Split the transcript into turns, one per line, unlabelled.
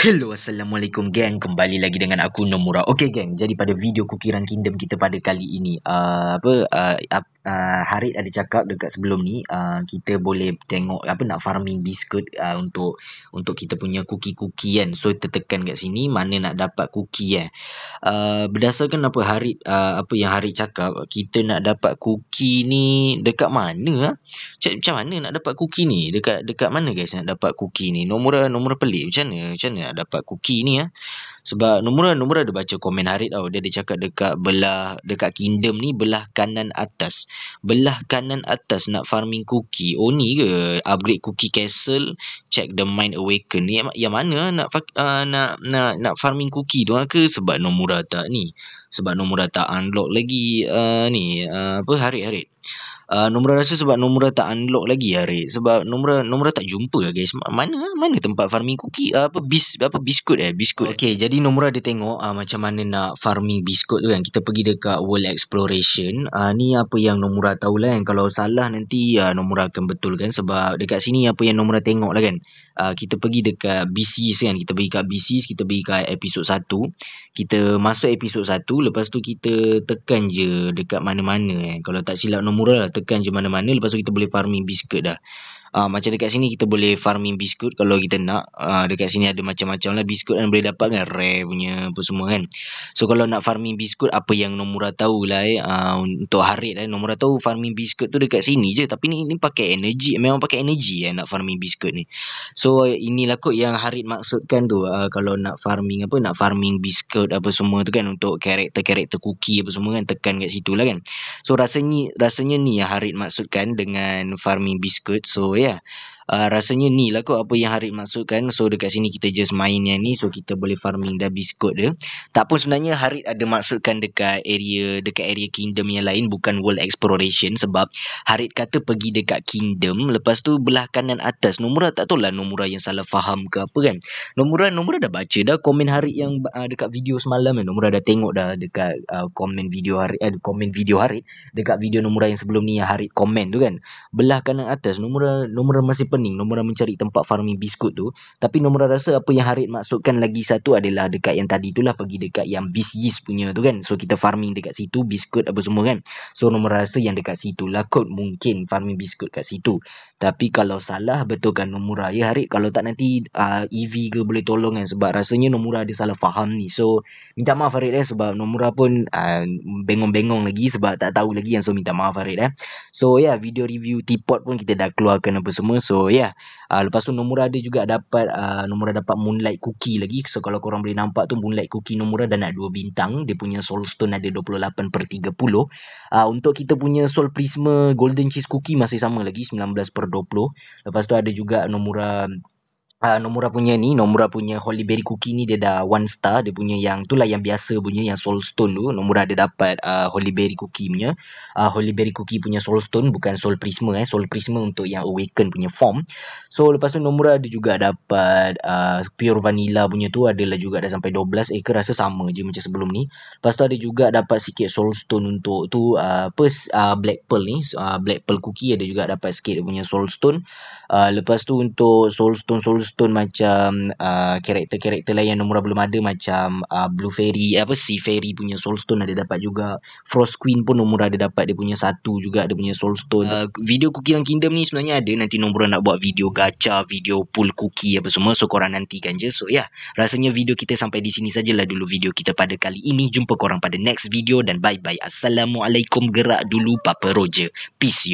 Hello, Assalamualaikum gang. Kembali lagi dengan aku Nomura. Okay gang, jadi pada video Kukiran Kingdom kita pada kali ini Harit ada cakap dekat sebelum ni kita boleh tengok nak farming biskut untuk kita punya cookie kan. So tertekan kat sini mana nak dapat cookie berdasarkan apa yang Harit cakap, kita nak dapat cookie ni dekat mana macam mana nak dapat cookie ni? Dekat mana guys nak dapat cookie ni? Nomura pelik macam mana nak dapat cookie ni Sebab Nomura ada baca komen Harit tau. Dia ada cakap dekat kingdom ni belah kanan atas. Belah kanan atas nak farming cookie. Oh ni ke upgrade cookie castle, check the mind awaken ni yang mana nak farming cookie tu ke sebab Nomura tak ni. Sebab Nomura tak unlock lagi Harit. Nomura rasa sebab Nomura tak unlock lagi Harit. Sebab Nomura tak jumpa guys. Mana tempat farming cookie biskut. Okey, jadi Nomura ada tengok macam mana nak farming biskut tu kan. Kita pergi dekat world exploration. Ni apa yang Nomura tahulah kan. Kalau salah nanti Nomura akan betulkan sebab dekat sini apa yang Nomura tengok lah kan. Kita pergi dekat BCs kan. Kita pergi kat BCs, kita pergi kat episod 1. Kita masuk episod 1, lepas tu kita tekan je dekat mana-mana kan. Kalau tak silap Nomura lah, tekan je mana-mana, lepas tu kita boleh farming biskut dah. Macam dekat sini kita boleh farming biskut kalau kita nak. Dekat sini ada macam-macam lah biskut kan, boleh dapat kan rare punya apa semua kan. So kalau nak farming biskut, apa yang Nomura tahu lah untuk Harit Nomura tahu farming biskut tu dekat sini je. Tapi ni pakai energy, memang pakai energy nak farming biskut ni. So inilah kot yang Harit maksudkan tu. Kalau nak farming biskut apa semua tu kan, untuk karakter cookie apa semua kan, tekan kat situ lah kan. So rasanya ni yang Harit maksudkan dengan farming biskut. So rasanya ni lah kot apa yang Harit maksudkan. So dekat sini kita just main yang ni, so kita boleh farming dah biskut dia. Tak pun sebenarnya Harit ada maksudkan dekat area kingdom yang lain, bukan world exploration. Sebab Harit kata pergi dekat kingdom, lepas tu belah kanan atas. Nomura tak tahu lah Nomura yang salah faham ke apa kan. Nomura dah baca dah komen Harit yang dekat video semalam kan. Nomura dah tengok dah dekat komen video Harit dekat video Nomura yang sebelum ni yang Harit komen tu kan. Belah kanan atas, Nomura masih pening. Nomura mencari tempat farming biskut tu. Tapi Nomura rasa apa yang Harit maksudkan lagi satu adalah dekat yang tadi tu lah, pergi dekat yang Beast Yeast punya tu kan. So kita farming dekat situ biskut apa semua kan. So Nomura rasa yang dekat situ lah kot mungkin farming biskut kat situ. Tapi kalau salah betulkan Nomura ya Harit. Kalau tak nanti EV ke boleh tolong kan, sebab rasanya Nomura ada salah faham ni. So minta maaf Harit sebab Nomura pun bengong-bengong lagi sebab tak tahu lagi kan. So minta maaf Harit So video review teapot pun kita dah keluarkan apa semua. So lepas tu Nomura ada juga dapat Moonlight Cookie lagi. So kalau korang boleh nampak tu Moonlight Cookie Nomura dah nak 2 bintang. Dia punya Soul Stone ada 28/30. Untuk kita punya Soul Prisma Golden Cheese Cookie masih sama lagi 19/20. Lepas tu ada juga Nomura punya Holy Berry Cookie ni dia dah 1 star. Dia punya yang tu lah yang biasa punya, yang Soul Stone tu. Nomura ada dapat Holy Berry Cookie punya. Holy Berry Cookie punya Soul Stone, bukan Soul Prisma Soul Prisma untuk yang Awaken punya form. So lepas tu Nomura ada juga dapat Pure Vanilla punya tu, adalah juga dah sampai 12. Ke rasa sama je macam sebelum ni. Lepas tu ada juga dapat sikit Soul Stone untuk tu Black Pearl ni. Black Pearl Cookie ada juga dapat sikit dia punya Soul Stone. Lepas tu untuk Soul Stone macam karakter lain yang Nomura belum ada, macam Blue Fairy Sea Fairy punya Soul Stone ada dapat juga. Frost Queen pun Nomura ada dapat dia punya satu juga, dia punya Soul Stone. Video Cookie Kingdom ni sebenarnya ada, nanti Nomura nak buat video gacha, video pull cookie apa semua. So korang nantikan je. So rasanya video kita sampai di sini sajalah dulu video kita pada kali ini. Jumpa korang pada next video dan bye bye. Assalamualaikum. Gerak dulu Papa Roger. Peace yo.